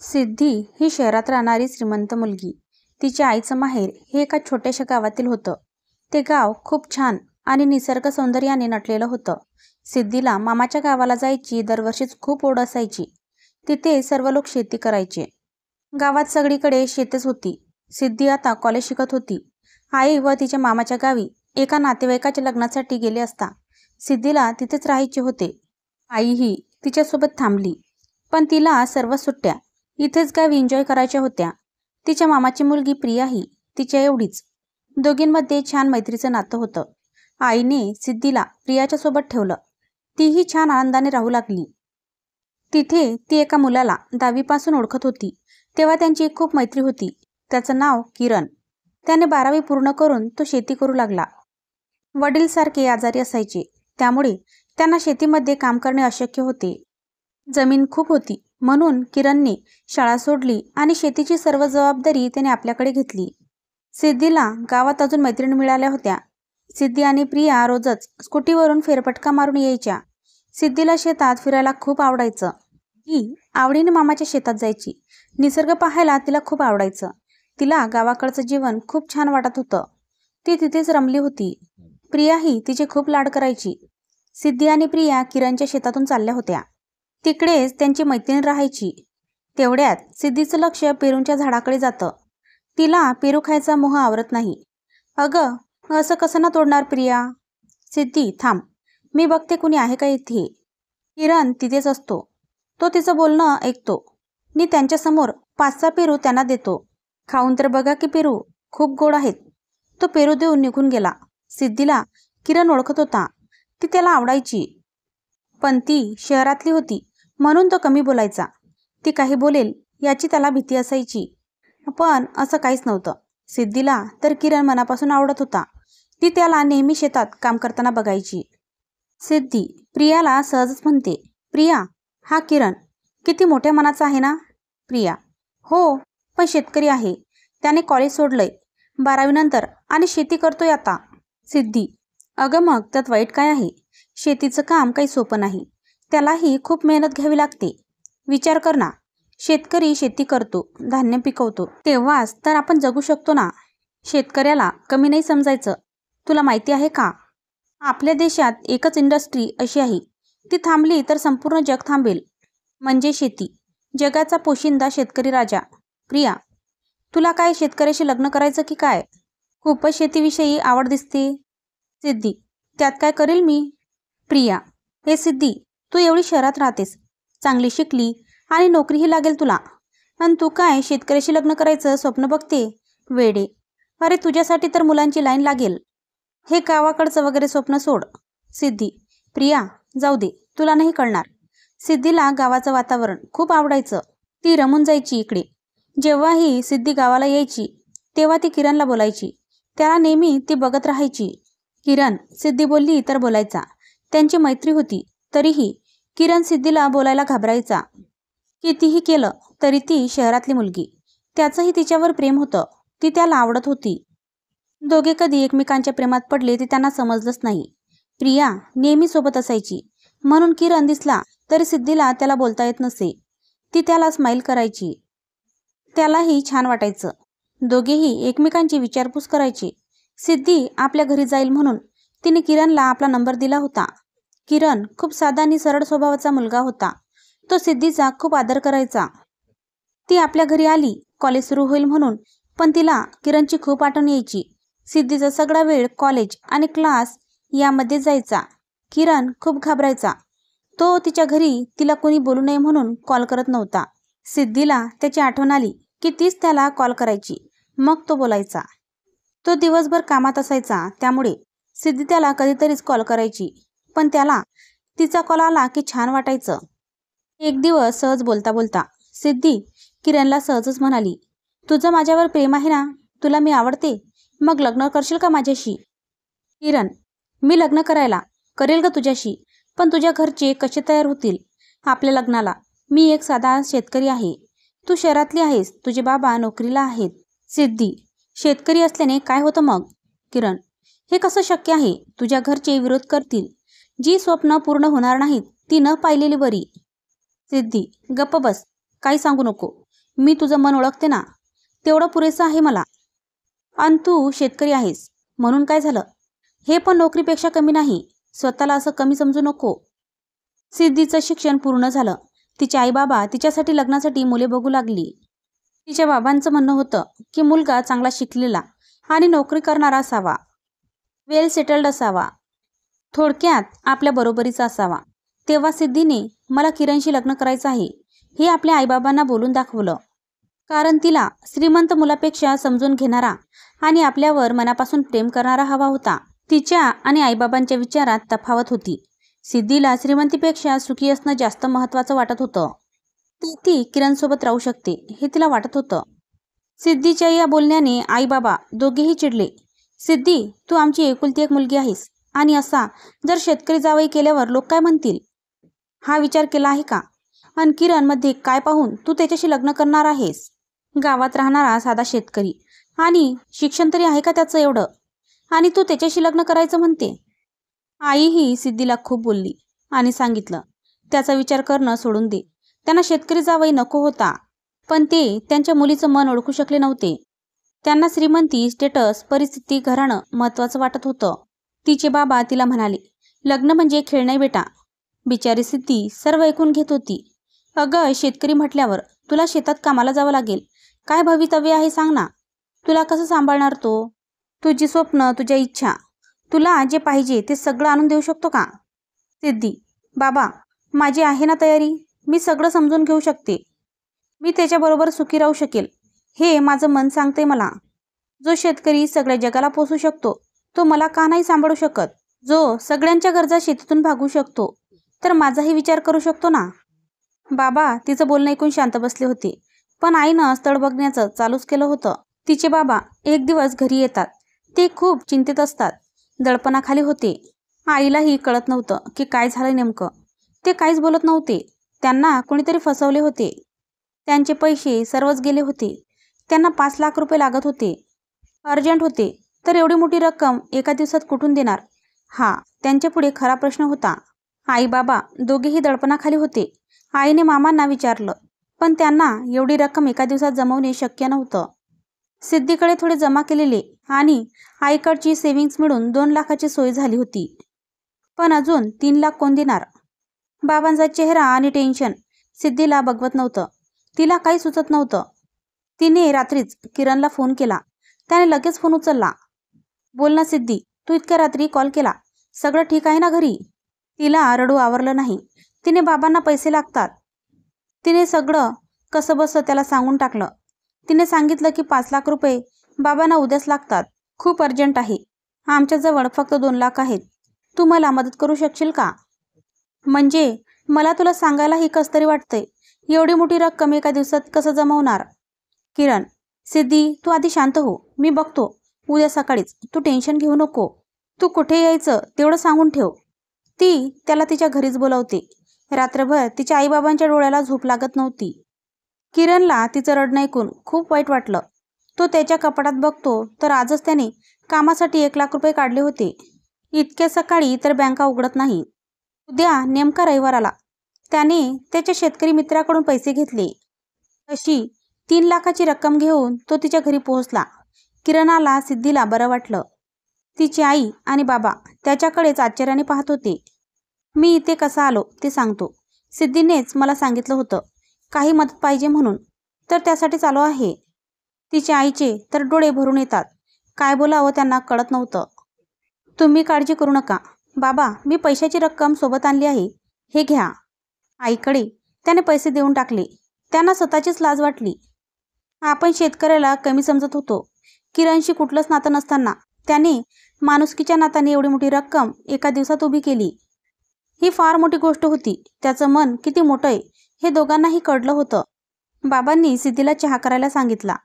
सिद्धी ही शहरात राहणारी श्रीमंत मुलगी. तिच्या आईचं माहेर हे एका छोट्याशा गावातील होतं. ते गाव खूप छान आणि निसर्ग सौंदर्याने नटलेलं होतं. सिद्धीला मामाच्या गावाला जायची दरवर्षीच खूप ओढ असायची. तिथे सर्व लोक शेती करायचे. गावात सगळीकडे शेतीच होती. सिद्धी आता कॉलेज शिकत होती. आई व तिच्या मामाच्या गावी एका नातेवाईकाच्या लग्नासाठी गेले असता सिद्धीला तिथेच राहायचे होते. आईही तिच्यासोबत थांबली, पण तिला सर्व सुट्ट्या इथेच गावी एन्जॉय करायच्या होत्या. तिच्या मामाची मुलगी प्रियाही तिच्या एवढीच. दोघींमध्ये छान मैत्रीचं नातं होतं. आईने सिद्धीला प्रियाच्या सोबत ठेवलं. तीही छान आनंदाने राहू लागली. तिथे ती एका मुलाला 10वी पासून ओळखत होती. तेव्हा त्यांची खूप मैत्री होती. त्याचं नाव किरण. त्याने 12वी पूर्ण करून तो शेती करू लागला. वडील सारखे आजारी असायचे, त्यामुळे त्यांना शेतीमध्ये काम करणे अशक्य होते. जमीन खूप होती, म्हणून किरणने शाळा सोडली आणि शेतीची सर्व जबाबदारी त्याने आपल्याकडे घेतली. सिद्धीला गावात अजून मैत्रिणी मिळाल्या होत्या. सिद्धी आणि प्रिया रोजच स्कूटीवरून फेरफटका मारून यायच्या. सिद्धीला शेतात फिरायला खूप आवडायचं. ती आवडीने मामाच्या शेतात जायची. निसर्ग पाहायला तिला खूप आवडायचं. तिला गावाकडचं जीवन खूप छान वाटत होतं. ती तिथेच रमली होती. प्रियाही तिचे खूप लाड करायची. सिद्धी आणि प्रिया किरणच्या शेतातून चालल्या होत्या. तिकडेच त्यांची मैत्रीण राहायची. तेवढ्यात सिद्धीचं लक्ष पेरूंच्या झाडाकडे जातं. तिला पेरू खायचा मोह आवरत नाही. अगं, असं कसं ना तोडणार प्रिया? सिद्धी, थांब, मी बघते कुणी आहे का इथे. किरण तिथेच असतो. तो तिचं बोलणं ऐकतो. मी त्यांच्यासमोर 5-6 पेरू त्यांना देतो. खाऊन तर बघा की पेरू खूप गोड आहेत. तो पेरू देऊन निघून गेला. सिद्धीला किरण ओळखत होता. ती त्याला आवडायची, पण ती शहरातली होती म्हणून तो कमी बोलायचा. ती काही बोलेल याची त्याला भीती असायची. पण असं काहीच नव्हतं. सिद्धीला तर किरण मनापासून आवडत होता. ती त्याला नेहमी शेतात काम करताना बघायची. सिद्धी प्रियाला सहजच म्हणते, प्रिया, हा किरण किती मोठ्या मनाचा आहे ना? प्रिया, हो, पण शेतकरी आहे. त्याने कॉलेज सोडलंय 12वी नंतर आणि शेती करतोय आता. सिद्धी, अगं मग त्यात वाईट काय आहे? शेतीचं काम काही सोपं नाही. त्यालाही खूप मेहनत घ्यावी लागते. विचार कर ना, शेतकरी शेती करतो, धान्य पिकवतो, तेव्हाच तर आपण जगू शकतो ना. शेतकऱ्याला कमी नाही समजायचं. तुला माहिती आहे का, आपल्या देशात एकच इंडस्ट्री अशी आहे, ती थांबली तर संपूर्ण जग थांबेल. म्हणजे शेती. जगाचा पोशिंदा शेतकरी राजा. प्रिया, तुला काय शेतकऱ्याशी लग्न करायचं की काय? खूपच शेतीविषयी आवड दिसते. सिद्धी, त्यात काय करेल मी? प्रिया, हे सिद्धी, तू एवढी शहरात राहतेस, चांगली शिकली आणि नोकरीही लागेल तुला, आणि तू काय शेतकऱ्याशी लग्न करायचं स्वप्न बघते? वेडे. अरे, तुझ्यासाठी तर मुलांची लाईन लागेल. हे गावाकडचं वगैरे स्वप्न सोड. सिद्धी, प्रिया, जाऊ दे, तुला नाही कळणार. सिद्धीला गावाचं वातावरण खूप आवडायचं. ती रमून जायची इकडे. जेव्हाही सिद्धी गावाला यायची तेव्हा ती किरणला बोलायची. त्याला नेहमी ती बघत राहायची. किरण सिद्धी बोलली तर बोलायचा. त्यांची मैत्री होती. तरीही किरण सिद्धीला बोलायला घाबरायचा. कितीही केलं तरी ती शहरातली मुलगी. त्याचंही तिच्यावर प्रेम होतं. ती त्याला आवडत होती. दोघे कधी एकमेकांच्या प्रेमात पडले ते त्यांना समजलंच नाही. प्रिया नेहमी सोबत असायची, म्हणून किरण दिसला तरी सिद्धीला त्याला बोलता येत नसे. ती त्याला स्माईल करायची. त्यालाही छान वाटायचं. दोघेही एकमेकांची विचारपूस करायचे. सिद्धी आपल्या घरी जाईल म्हणून तिने किरणला आपला नंबर दिला होता. किरण खूप साधा आणि सरळ स्वभावाचा मुलगा होता. तो सिद्धीचा खूप आदर करायचा. ती आपल्या घरी आली कॉलेज सुरू होईल म्हणून, पण तिला किरणची खूप आठवण यायची. सिद्धीचा सगळा वेळ कॉलेज आणि क्लास यामध्ये जायचा. किरण खूप घाबरायचा. तो तिच्या घरी तिला कोणी बोलू नये म्हणून कॉल करत नव्हता. सिद्धीला त्याची आठवण आली की तीच त्याला कॉल करायची. मग तो बोलायचा. तो दिवसभर कामात असायचा, त्यामुळे सिद्धी त्याला कधीतरीच कॉल करायची, पण त्याला तिचा कॉल आला की छान वाटायचं. एक दिवस सहज बोलता बोलता सिद्धी किरणला सहजच म्हणाली, तुझं माझ्यावर प्रेम आहे ना? तुला मी आवडते, मग लग्न करशील का माझ्याशी? किरण, मी लग्न करायला करेल ग तुझ्याशी, पण तुझ्या घरचे कसे तयार होतील आपल्या लग्नाला? मी एक साधा शेतकरी आहे. तू शहरातली आहेस, तुझे बाबा नोकरीला आहेत. सिद्धी, शेतकरी असल्याने काय होतं मग? किरण, हे कसं शक्य आहे? तुझ्या घरचे विरोध करतील. जी स्वप्न पूर्ण होणार नाहीत ती न पाहिलेली बरी. सिद्धी, गप्प बस, काही सांगू नको. मी तुझं मन ओळखते ना, तेवढं पुरेसं आहे मला. आणि तू शेतकरी आहेस म्हणून काय झालं, हे पण नोकरीपेक्षा कमी नाही. स्वतःला असं कमी समजू नको. सिद्धीचं शिक्षण पूर्ण झालं. तिचे आई बाबा तिच्यासाठी लग्नासाठी मुले बघू लागली. तिच्या बाबांचं म्हणणं होतं की मुलगा चांगला शिकलेला आणि नोकरी करणारा असावा, वेल सेटल्ड असावा, थोडक्यात आपल्या बरोबरीचा असावा. तेव्हा सिद्धीने मला किरणशी लग्न करायचं आहे हे आपल्या आईबाबांना बोलून दाखवलं. कारण तिला श्रीमंत मुलापेक्षा समजून घेणारा आणि आपल्यावर मनापासून प्रेम करणारा हवा होता. तिच्या आणि आईबाबांच्या विचारात तफावत होती. सिद्धीला श्रीमंतीपेक्षा सुखी असणं जास्त महत्त्वाचं वाटत होतं. ती किरणसोबत राहू शकते हे तिला वाटत होतं. सिद्धीच्या या बोलण्याने आई बाबा दोघेही चिडले. सिद्धी, तू आमची एकुलती एक मुलगी आहेस आणि असा जर शेतकरी जावई केल्यावर लोक काय म्हणतील, हा विचार केला आहे का? आणि किरणमध्ये काय पाहून तू त्याच्याशी लग्न करणार आहेस? गावात राहणारा साधा शेतकरी आणि शिक्षण तरी आहे का त्याचं एवढं, आणि तू त्याच्याशी लग्न करायचं म्हणते. आईही सिद्धीला खूप बोलली आणि सांगितलं त्याचा विचार करणं सोडून दे. त्यांना शेतकरी जावई नको होता, पण ते त्यांच्या मुलीचं मन ओळखू शकले नव्हते. त्यांना श्रीमंती, स्टेटस, परिस्थिती, घराणं महत्त्वाचं वाटत होतं. तिचे बाबा तिला म्हणाले, लग्न म्हणजे खेळ नाही बेटा. बिचारी सिद्धी सर्व ऐकून घेत होती. अगं, शेतकरी म्हटल्यावर तुला शेतात कामाला जावं लागेल. काय भवितव्य आहे सांग ना. तुला कसं सांभाळणार तो? तुझी स्वप्न, तुझ्या इच्छा, तुला जे पाहिजे ते सगळं आणून देऊ शकतो का? सिद्धी, बाबा माझी आहे ना तयारी. मी सगळं समजून घेऊ शकते. मी त्याच्याबरोबर सुखी राहू शकेल हे माझं मन सांगते मला. जो शेतकरी सगळ्या जगाला पोसू शकतो तो मला का नाही सांभाळू शकत? जो सगळ्यांच्या गरजा शेतीतून भागवू शकतो तर माझाही विचार करू शकतो ना. बाबा तिचं बोलणं ऐकून शांत बसले होते, पण आईनं स्थळ बघण्याचं चालूच केलं होतं. तिचे बाबा एक दिवस घरी येतात. ते खूप चिंतित असतात, दडपणाखाली होते. आईलाही कळत नव्हतं की काय झालं नेमकं. ते काहीच बोलत नव्हते. त्यांना कोणीतरी फसवले होते. त्यांचे पैसे सर्वच गेले होते. त्यांना 5 लाख रुपये लागत होते, अर्जंट होते. तर एवढी मोठी रक्कम एका दिवसात कुठून देणार, हा त्यांच्यापुढे खरा प्रश्न होता. आई बाबा दोघेही दडपणाखाली होते. आईने मामांना विचारलं, पण त्यांना एवढी रक्कम एका दिवसात जमवणे शक्य नव्हतं. सिद्धीकडे थोडे जमा केलेले आणि आईकडची सेव्हिंग्ज मिळून 2 लाखाची सोय झाली होती. पण अजून 3 लाख कोण देणार? बाबांचा चेहरा आणि टेन्शन सिद्धीला बघवत नव्हतं. तिला काही सुचत नव्हतं. तिने रात्रीच किरणला फोन केला. त्याने लगेच फोन उचलला. बोल ना सिद्धी, तू इतक्या रात्री कॉल केला, सगळं ठीक आहे ना घरी? तिला रडू आवरलं नाही. तिने बाबांना पैसे लागतात. तिने सगळं कसं बसं त्याला सांगून टाकलं. तिने सांगितलं की 5 लाख रुपये बाबांना उद्याच लागतात. खूप अर्जंट आहे. आमच्याजवळ फक्त 2 लाख आहेत. तू मला मदत करू शकशील का? म्हणजे मला तुला सांगायलाही कसं तरी वाटतंय. एवढी मोठी रक्कम एका दिवसात कसं जमवणार? किरण, सिद्धी तू आधी शांत हो. मी बघतो उद्या सकाळीच. तू टेन्शन घेऊ नको. तू कुठे यायचं तेवढं सांगून ठेव. ती त्याला तिच्या घरीच बोलवते. रात्रभर तिच्या आईबाबांच्या डोळ्याला झोप लागत नव्हती. किरणला तिचं रडणं ऐकून खूप वाईट वाटलं. तो त्याच्या कपाटात बघतो तर आजच त्याने कामासाठी 1 लाख रुपये काढले होते. इतक्या सकाळी तर बँका उघडत नाही. उद्या नेमका रविवार आला. त्याने त्याच्या शेतकरी मित्राकडून पैसे घेतले. अशी 3 लाखाची रक्कम घेऊन तो तिच्या घरी पोहोचला. किरणाला सिद्धीला बरं वाटलं. तिची आई आणि बाबा त्याच्याकडेच आश्चर्याने पाहत होते. मी इथे कसा आलो ते सांगतो. सिद्धीनेच मला सांगितलं होतं काही मदत पाहिजे म्हणून, तर त्यासाठीच आलो आहे. तिच्या आईचे तर डोळे भरून येतात. काय बोलावं त्यांना कळत नव्हतं. तुम्ही काळजी करू नका बाबा, मी पैशाची रक्कम सोबत आणली आहे, हे घ्या. आईकडे त्याने पैसे देऊन टाकले. त्यांना स्वतःचीच लाज वाटली. आपण शेतकऱ्याला कमी समजत होतो. किरणशी कुठलंच नातं नसताना त्याने माणुसकीच्या नात्याने एवढी मोठी रक्कम एका दिवसात उभी केली. ही फार मोठी गोष्ट होती. त्याचं मन किती मोठं आहे हे दोघांनाही कळलं होतं. बाबांनी सिद्धीला चहा करायला सांगितला.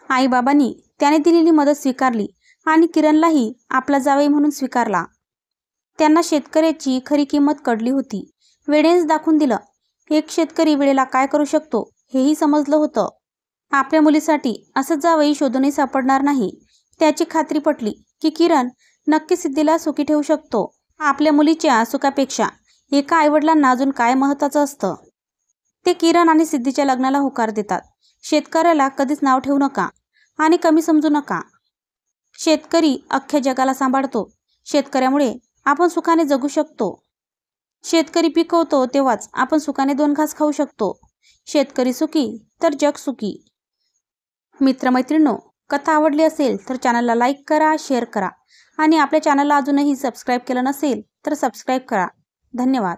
आईबाबांनी त्याने दिलेली मदत स्वीकारली आणि किरणलाही आपला जावई म्हणून स्वीकारला. त्यांना शेतकऱ्याची खरी किंमत कळली होती. वेळेनेच दाखवून दिलं. एक शेतकरी वेळेला काय करू शकतो हेही समजलं होतं. आपल्या मुलीसाठी असं जावई शोधूनही सापडणार नाही. त्याची खात्री पटली की किरण नक्की सिद्धीला सुखी ठेवू शकतो. आपल्या मुलीच्या सुखापेक्षा एका आईवडिलांना अजून काय महत्त्वाचं असतं? ते किरण आणि सिद्धीच्या लग्नाला होकार देतात. शेतकऱ्याला कधीच नाव ठेवू नका आणि कमी समजू नका. शेतकरी अख्ख्या जगाला सांभाळतो. शेतकऱ्यामुळे आपण सुखाने जगू शकतो. शेतकरी पिकवतो तेव्हाच आपण सुखाने 2 घास खाऊ शकतो. शेतकरी सुखी तर जग सुखी. मित्रमैत्रिणींनो, कथा आवडली असेल तर चॅनलला लाईक करा, शेअर करा आणि आपल्या चॅनलला अजूनही सबस्क्राईब केलं नसेल तर सबस्क्राईब करा. धन्यवाद.